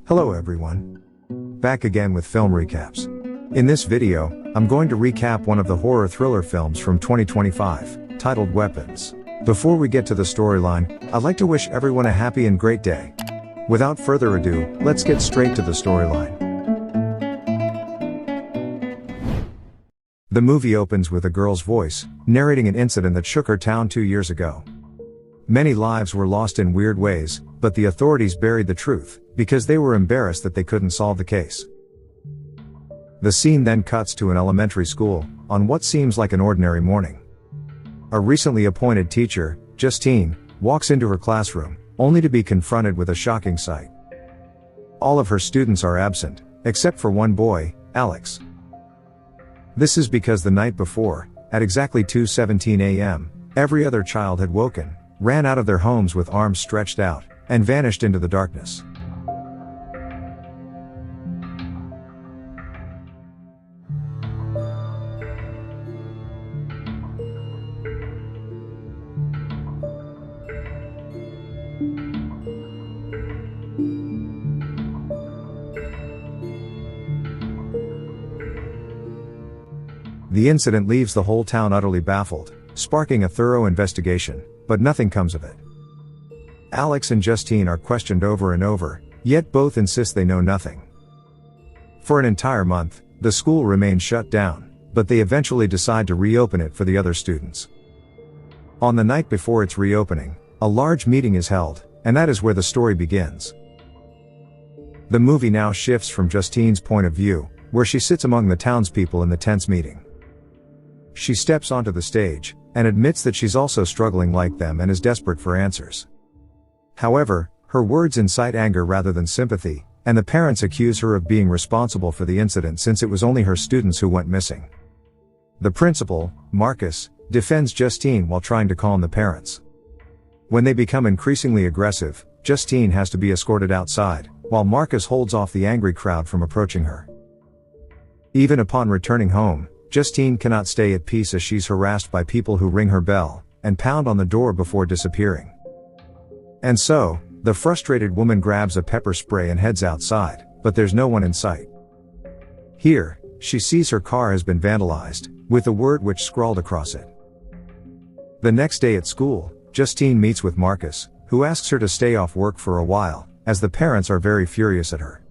Hello everyone. Back again with film recaps. In this video, I'm going to recap one of the horror thriller films from 2025, titled Weapons. Before we get to the storyline, I'd like to wish everyone a happy and great day. Without further ado, let's get straight to the storyline. The movie opens with a girl's voice, narrating an incident that shook her town 2 years ago. Many lives were lost in weird ways, but the authorities buried the truth, because they were embarrassed that they couldn't solve the case. The scene then cuts to an elementary school, on what seems like an ordinary morning. A recently appointed teacher, Justine, walks into her classroom, only to be confronted with a shocking sight. All of her students are absent, except for one boy, Alex. This is because the night before, at exactly 2:17 a.m., every other child had woken, ran out of their homes with arms stretched out, and vanished into the darkness. The incident leaves the whole town utterly baffled, sparking a thorough investigation, but nothing comes of it. Alex and Justine are questioned over and over, yet both insist they know nothing. For an entire month, the school remains shut down, but they eventually decide to reopen it for the other students. On the night before its reopening, a large meeting is held, and that is where the story begins. The movie now shifts from Justine's point of view, where she sits among the townspeople in the tense meeting. She steps onto the stage, and admits that she's also struggling like them and is desperate for answers. However, her words incite anger rather than sympathy, and the parents accuse her of being responsible for the incident since it was only her students who went missing. The principal, Marcus, defends Justine while trying to calm the parents. When they become increasingly aggressive, Justine has to be escorted outside, while Marcus holds off the angry crowd from approaching her. Even upon returning home, Justine cannot stay at peace as she's harassed by people who ring her bell, and pound on the door before disappearing. And so, the frustrated woman grabs a pepper spray and heads outside, but there's no one in sight. Here, she sees her car has been vandalized, with the word "witch" scrawled across it. The next day at school, Justine meets with Marcus, who asks her to stay off work for a while, as the parents are very furious at her.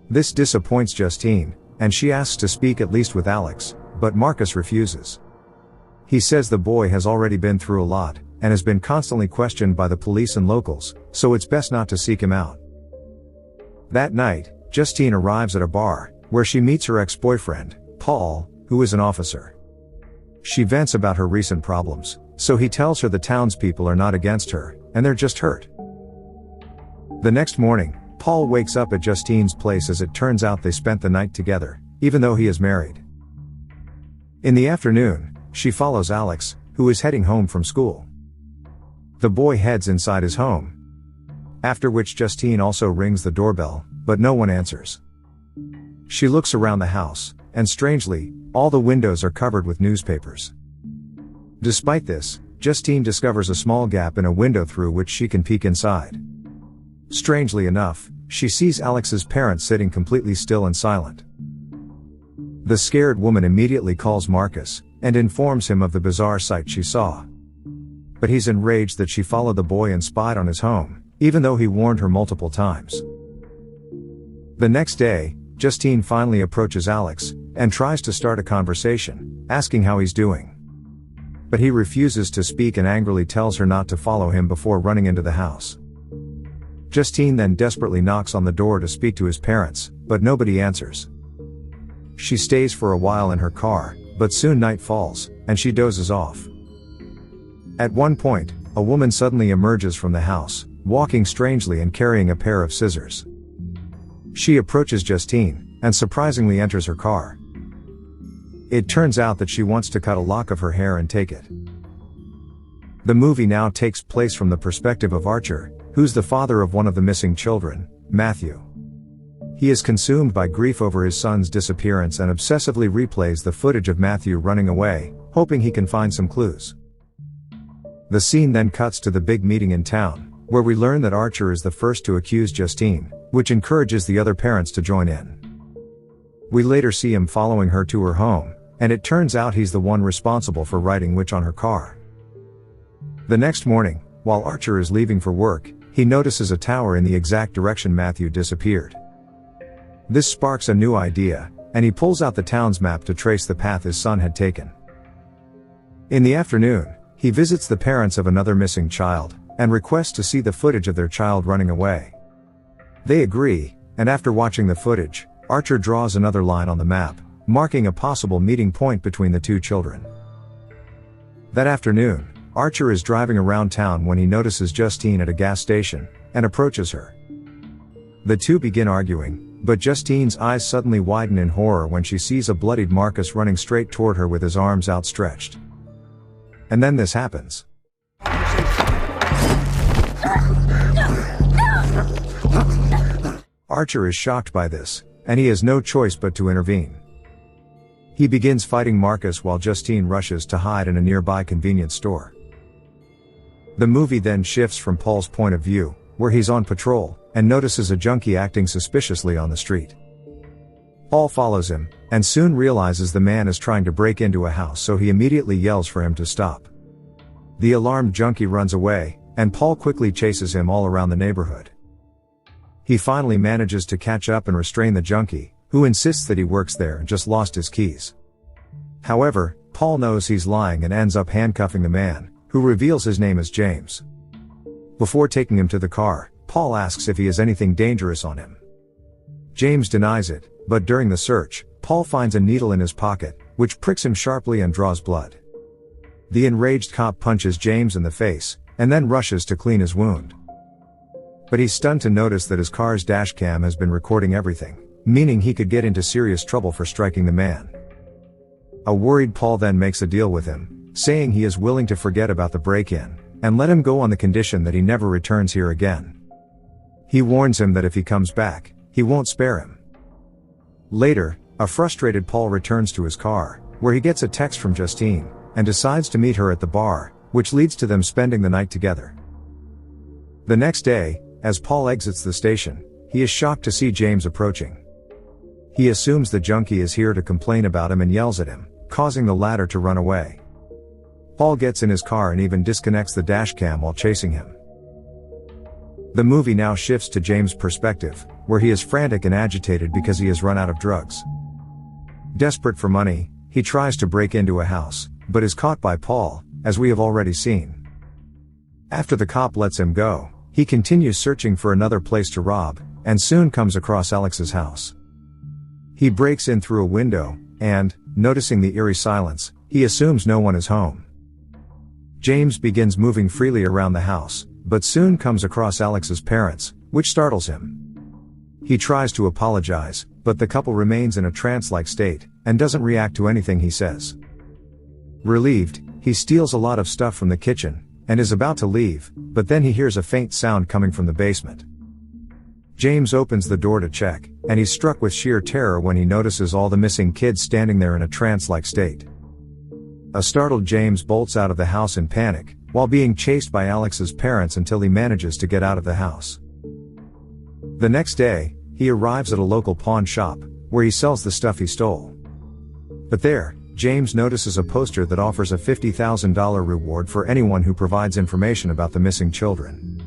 This disappoints Justine, and she asks to speak at least with Alex, but Marcus refuses. He says the boy has already been through a lot, and has been constantly questioned by the police and locals, so it's best not to seek him out. That night, Justine arrives at a bar, where she meets her ex-boyfriend, Paul, who is an officer. She vents about her recent problems, so he tells her the townspeople are not against her, and they're just hurt. The next morning, Paul wakes up at Justine's place as it turns out they spent the night together, even though he is married. In the afternoon, she follows Alex, who is heading home from school. The boy heads inside his home. After which Justine also rings the doorbell, but no one answers. She looks around the house, and strangely, all the windows are covered with newspapers. Despite this, Justine discovers a small gap in a window through which she can peek inside. Strangely enough, she sees Alex's parents sitting completely still and silent. The scared woman immediately calls Marcus, and informs him of the bizarre sight she saw. But he's enraged that she followed the boy and spied on his home, even though he warned her multiple times. The next day, Justine finally approaches Alex, and tries to start a conversation, asking how he's doing. But he refuses to speak and angrily tells her not to follow him before running into the house. Justine then desperately knocks on the door to speak to his parents, but nobody answers. She stays for a while in her car, but soon night falls, and she dozes off. At one point, a woman suddenly emerges from the house, walking strangely and carrying a pair of scissors. She approaches Justine, and surprisingly enters her car. It turns out that she wants to cut a lock of her hair and take it. The movie now takes place from the perspective of Archer, who's the father of one of the missing children, Matthew. He is consumed by grief over his son's disappearance and obsessively replays the footage of Matthew running away, hoping he can find some clues. The scene then cuts to the big meeting in town, where we learn that Archer is the first to accuse Justine, which encourages the other parents to join in. We later see him following her to her home, and it turns out he's the one responsible for writing "witch" on her car. The next morning, while Archer is leaving for work, he notices a tower in the exact direction Matthew disappeared. This sparks a new idea, and he pulls out the town's map to trace the path his son had taken. In the afternoon, he visits the parents of another missing child, and requests to see the footage of their child running away. They agree, and after watching the footage, Archer draws another line on the map, marking a possible meeting point between the two children. That afternoon, Archer is driving around town when he notices Justine at a gas station, and approaches her. The two begin arguing, but Justine's eyes suddenly widen in horror when she sees a bloodied Marcus running straight toward her with his arms outstretched. And then this happens. Archer is shocked by this, and he has no choice but to intervene. He begins fighting Marcus while Justine rushes to hide in a nearby convenience store. The movie then shifts from Paul's point of view, where he's on patrol, and notices a junkie acting suspiciously on the street. Paul follows him, and soon realizes the man is trying to break into a house, so he immediately yells for him to stop. The alarmed junkie runs away, and Paul quickly chases him all around the neighborhood. He finally manages to catch up and restrain the junkie, who insists that he works there and just lost his keys. However, Paul knows he's lying and ends up handcuffing the man, who reveals his name as James. Before taking him to the car, Paul asks if he has anything dangerous on him. James denies it, but during the search, Paul finds a needle in his pocket, which pricks him sharply and draws blood. The enraged cop punches James in the face, and then rushes to clean his wound. But he's stunned to notice that his car's dashcam has been recording everything, meaning he could get into serious trouble for striking the man. A worried Paul then makes a deal with him, saying he is willing to forget about the break-in, and let him go on the condition that he never returns here again. He warns him that if he comes back, he won't spare him. Later, a frustrated Paul returns to his car, where he gets a text from Justine, and decides to meet her at the bar, which leads to them spending the night together. The next day, as Paul exits the station, he is shocked to see James approaching. He assumes the junkie is here to complain about him and yells at him, causing the latter to run away. Paul gets in his car and even disconnects the dashcam while chasing him. The movie now shifts to James' perspective, where he is frantic and agitated because he has run out of drugs. Desperate for money, he tries to break into a house, but is caught by Paul, as we have already seen. After the cop lets him go, he continues searching for another place to rob, and soon comes across Alex's house. He breaks in through a window, and, noticing the eerie silence, he assumes no one is home. James begins moving freely around the house, but soon comes across Alex's parents, which startles him. He tries to apologize, but the couple remains in a trance-like state, and doesn't react to anything he says. Relieved, he steals a lot of stuff from the kitchen, and is about to leave, but then he hears a faint sound coming from the basement. James opens the door to check, and he's struck with sheer terror when he notices all the missing kids standing there in a trance-like state. A startled James bolts out of the house in panic, while being chased by Alex's parents until he manages to get out of the house. The next day, he arrives at a local pawn shop, where he sells the stuff he stole. But there, James notices a poster that offers a $50,000 reward for anyone who provides information about the missing children.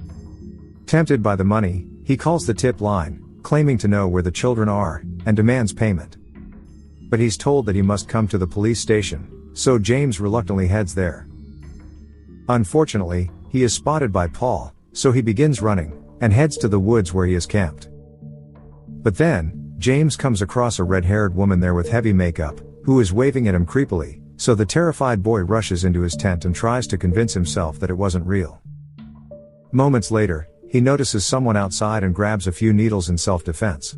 Tempted by the money, he calls the tip line, claiming to know where the children are, and demands payment. But he's told that he must come to the police station, so James reluctantly heads there. Unfortunately, he is spotted by Paul, so he begins running, and heads to the woods where he is camped. But then, James comes across a red-haired woman there with heavy makeup, who is waving at him creepily, so the terrified boy rushes into his tent and tries to convince himself that it wasn't real. Moments later, he notices someone outside and grabs a few needles in self-defense.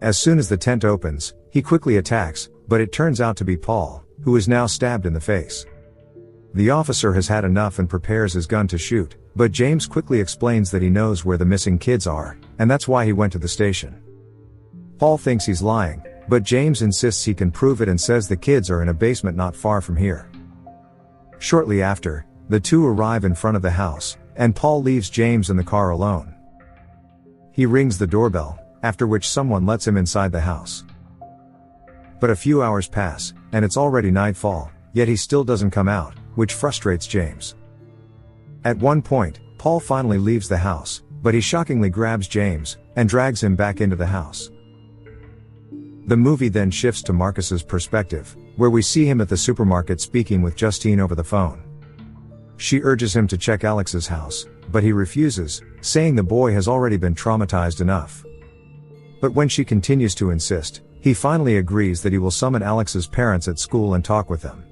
As soon as the tent opens, he quickly attacks, but it turns out to be Paul, who is now stabbed in the face. The officer has had enough and prepares his gun to shoot, but James quickly explains that he knows where the missing kids are, and that's why he went to the station. Paul thinks he's lying, but James insists he can prove it and says the kids are in a basement not far from here. Shortly after, the two arrive in front of the house, and Paul leaves James in the car alone. He rings the doorbell, after which someone lets him inside the house. But a few hours pass, and it's already nightfall, yet he still doesn't come out, which frustrates James. At one point, Paul finally leaves the house, but he shockingly grabs James, and drags him back into the house. The movie then shifts to Marcus's perspective, where we see him at the supermarket speaking with Justine over the phone. She urges him to check Alex's house, but he refuses, saying the boy has already been traumatized enough. But when she continues to insist, he finally agrees that he will summon Alex's parents at school and talk with them.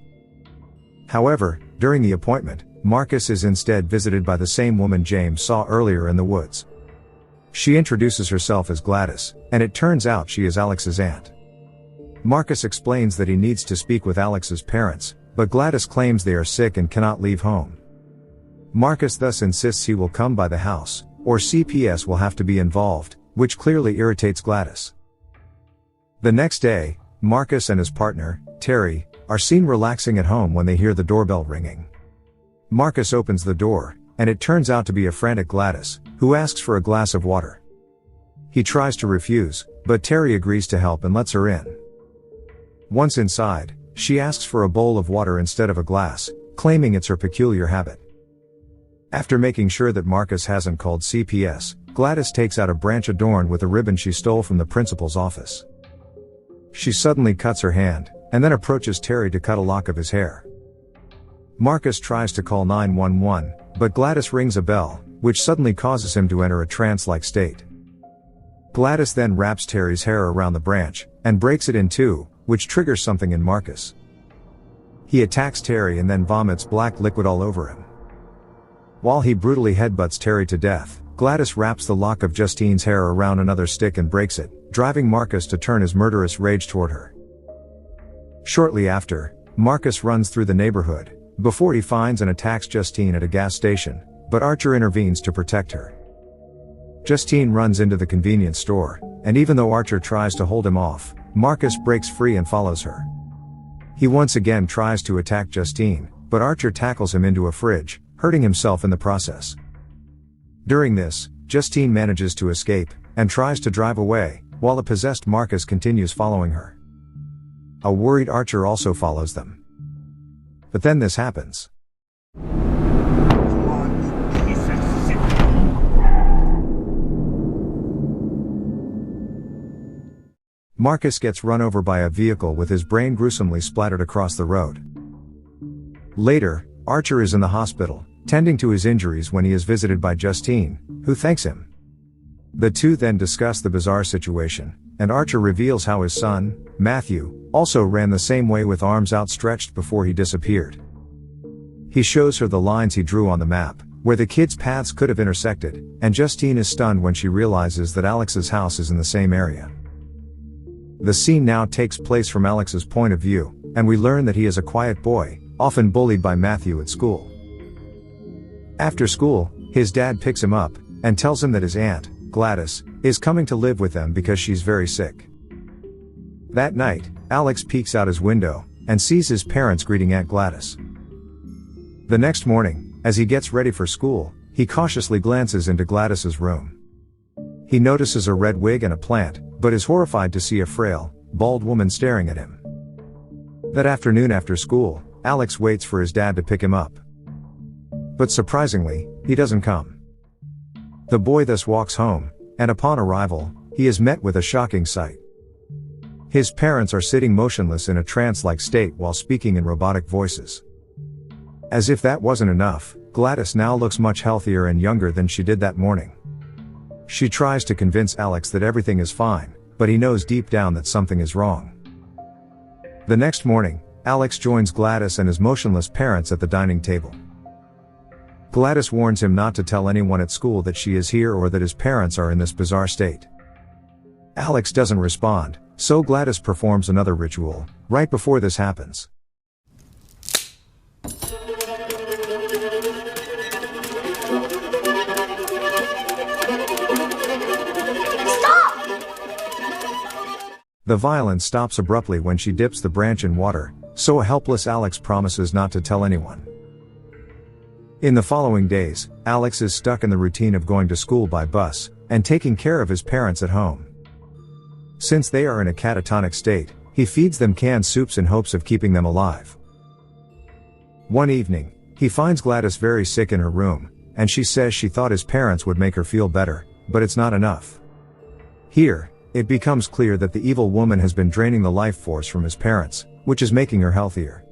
However, during the appointment, Marcus is instead visited by the same woman James saw earlier in the woods. She introduces herself as Gladys, and it turns out she is Alex's aunt. Marcus explains that he needs to speak with Alex's parents, but Gladys claims they are sick and cannot leave home. Marcus thus insists he will come by the house, or CPS will have to be involved, which clearly irritates Gladys. The next day, Marcus and his partner, Terry, are seen relaxing at home when they hear the doorbell ringing. Marcus opens the door, and it turns out to be a frantic Gladys, who asks for a glass of water. He tries to refuse, but Terry agrees to help and lets her in. Once inside, she asks for a bowl of water instead of a glass, claiming it's her peculiar habit. After making sure that Marcus hasn't called CPS, Gladys takes out a branch adorned with a ribbon she stole from the principal's office. She suddenly cuts her hand, and then approaches Terry to cut a lock of his hair. Marcus tries to call 911, but Gladys rings a bell, which suddenly causes him to enter a trance-like state. Gladys then wraps Terry's hair around the branch, and breaks it in two, which triggers something in Marcus. He attacks Terry and then vomits black liquid all over him. While he brutally headbutts Terry to death, Gladys wraps the lock of Justine's hair around another stick and breaks it, driving Marcus to turn his murderous rage toward her. Shortly after, Marcus runs through the neighborhood, before he finds and attacks Justine at a gas station, but Archer intervenes to protect her. Justine runs into the convenience store, and even though Archer tries to hold him off, Marcus breaks free and follows her. He once again tries to attack Justine, but Archer tackles him into a fridge, hurting himself in the process. During this, Justine manages to escape, and tries to drive away, while the possessed Marcus continues following her. A worried Archer also follows them. But then this happens. Marcus gets run over by a vehicle with his brain gruesomely splattered across the road. Later, Archer is in the hospital, tending to his injuries when he is visited by Justine, who thanks him. The two then discuss the bizarre situation, and Archer reveals how his son, Matthew, also ran the same way with arms outstretched before he disappeared. He shows her the lines he drew on the map, where the kids' paths could have intersected, and Justine is stunned when she realizes that Alex's house is in the same area. The scene now takes place from Alex's point of view, and we learn that he is a quiet boy, often bullied by Matthew at school. After school, his dad picks him up, and tells him that his aunt, Gladys, is coming to live with them because she's very sick. That night, Alex peeks out his window, and sees his parents greeting Aunt Gladys. The next morning, as he gets ready for school, he cautiously glances into Gladys's room. He notices a red wig and a plant, but is horrified to see a frail, bald woman staring at him. That afternoon after school, Alex waits for his dad to pick him up. But surprisingly, he doesn't come. The boy thus walks home, and upon arrival, he is met with a shocking sight. His parents are sitting motionless in a trance-like state while speaking in robotic voices. As if that wasn't enough, Gladys now looks much healthier and younger than she did that morning. She tries to convince Alex that everything is fine, but he knows deep down that something is wrong. The next morning, Alex joins Gladys and his motionless parents at the dining table. Gladys warns him not to tell anyone at school that she is here or that his parents are in this bizarre state. Alex doesn't respond, so Gladys performs another ritual, right before this happens. The violence stops abruptly when she dips the branch in water, so a helpless Alex promises not to tell anyone. In the following days, Alex is stuck in the routine of going to school by bus, and taking care of his parents at home. Since they are in a catatonic state, he feeds them canned soups in hopes of keeping them alive. One evening, he finds Gladys very sick in her room, and she says she thought his parents would make her feel better, but it's not enough. Here, it becomes clear that the evil woman has been draining the life force from his parents, which is making her healthier.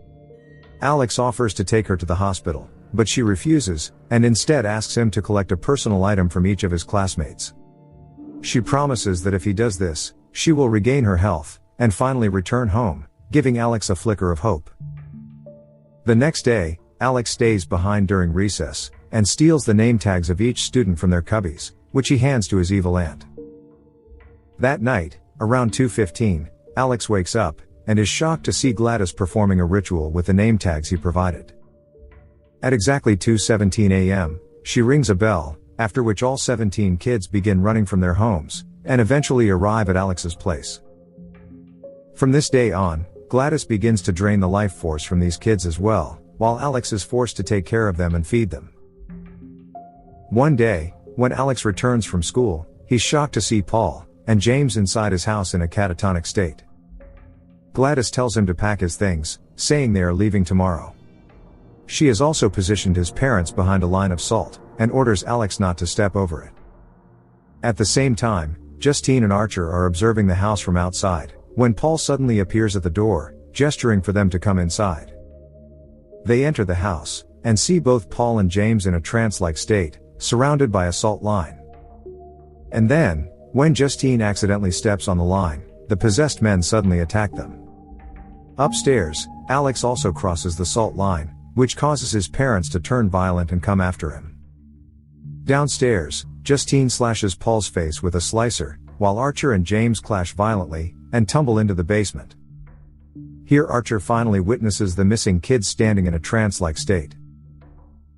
Alex offers to take her to the hospital, but she refuses, and instead asks him to collect a personal item from each of his classmates. She promises that if he does this, she will regain her health, and finally return home, giving Alex a flicker of hope. The next day, Alex stays behind during recess, and steals the name tags of each student from their cubbies, which he hands to his evil aunt. That night, around 2:15, Alex wakes up, and is shocked to see Gladys performing a ritual with the name tags he provided. At exactly 2:17 a.m., she rings a bell, after which all 17 kids begin running from their homes, and eventually arrive at Alex's place. From this day on, Gladys begins to drain the life force from these kids as well, while Alex is forced to take care of them and feed them. One day, when Alex returns from school, he's shocked to see Paul and James inside his house in a catatonic state. Gladys tells him to pack his things, saying they are leaving tomorrow. She has also positioned his parents behind a line of salt, and orders Alex not to step over it. At the same time, Justine and Archer are observing the house from outside, when Paul suddenly appears at the door, gesturing for them to come inside. They enter the house, and see both Paul and James in a trance-like state, surrounded by a salt line. And then, when Justine accidentally steps on the line, the possessed men suddenly attack them. Upstairs, Alex also crosses the salt line, which causes his parents to turn violent and come after him. Downstairs, Justine slashes Paul's face with a slicer, while Archer and James clash violently, and tumble into the basement. Here Archer finally witnesses the missing kids standing in a trance-like state.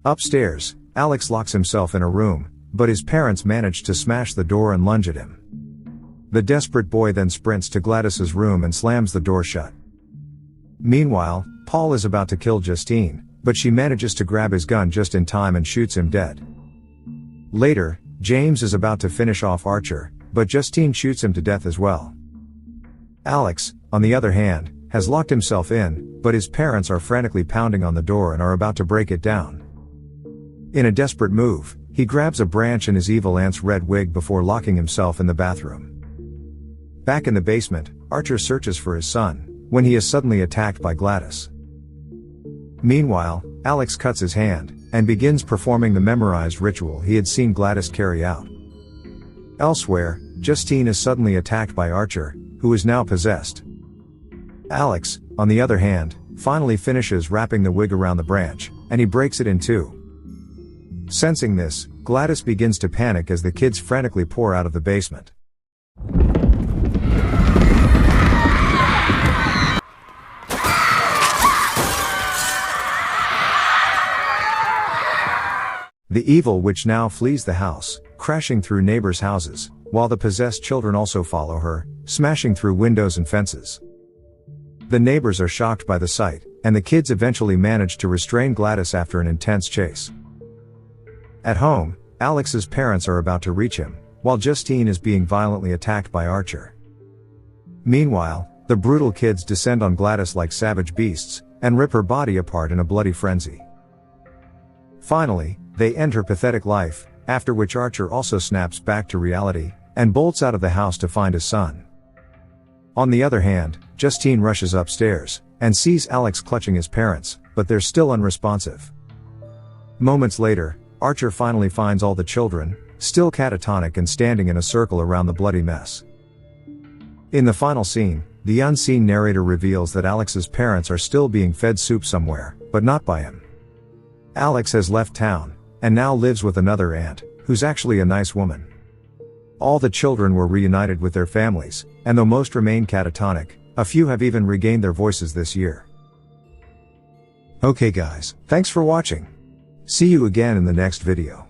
Upstairs, Alex locks himself in a room, but his parents manage to smash the door and lunge at him. The desperate boy then sprints to Gladys's room and slams the door shut. Meanwhile, Paul is about to kill Justine, but she manages to grab his gun just in time and shoots him dead. Later, James is about to finish off Archer, but Justine shoots him to death as well. Alex, on the other hand, has locked himself in, but his parents are frantically pounding on the door and are about to break it down. In a desperate move, he grabs a branch and his evil aunt's red wig before locking himself in the bathroom. Back in the basement, Archer searches for his son, when he is suddenly attacked by Gladys. Meanwhile, Alex cuts his hand, and begins performing the memorized ritual he had seen Gladys carry out. Elsewhere, Justine is suddenly attacked by Archer, who is now possessed. Alex, on the other hand, finally finishes wrapping the wig around the branch, and he breaks it in two. Sensing this, Gladys begins to panic as the kids frantically pour out of the basement. The evil witch now flees the house, crashing through neighbors' houses, while the possessed children also follow her, smashing through windows and fences. The neighbors are shocked by the sight, and the kids eventually manage to restrain Gladys after an intense chase. At home, Alex's parents are about to reach him, while Justine is being violently attacked by Archer. Meanwhile, the brutal kids descend on Gladys like savage beasts, and rip her body apart in a bloody frenzy. Finally, they end her pathetic life, after which Archer also snaps back to reality, and bolts out of the house to find his son. On the other hand, Justine rushes upstairs, and sees Alex clutching his parents, but they're still unresponsive. Moments later, Archer finally finds all the children, still catatonic and standing in a circle around the bloody mess. In the final scene, the unseen narrator reveals that Alex's parents are still being fed soup somewhere, but not by him. Alex has left town, and now lives with another aunt, who's actually a nice woman. All the children were reunited with their families, and though most remain catatonic, a few have even regained their voices this year. Okay guys, thanks for watching. See you again in the next video.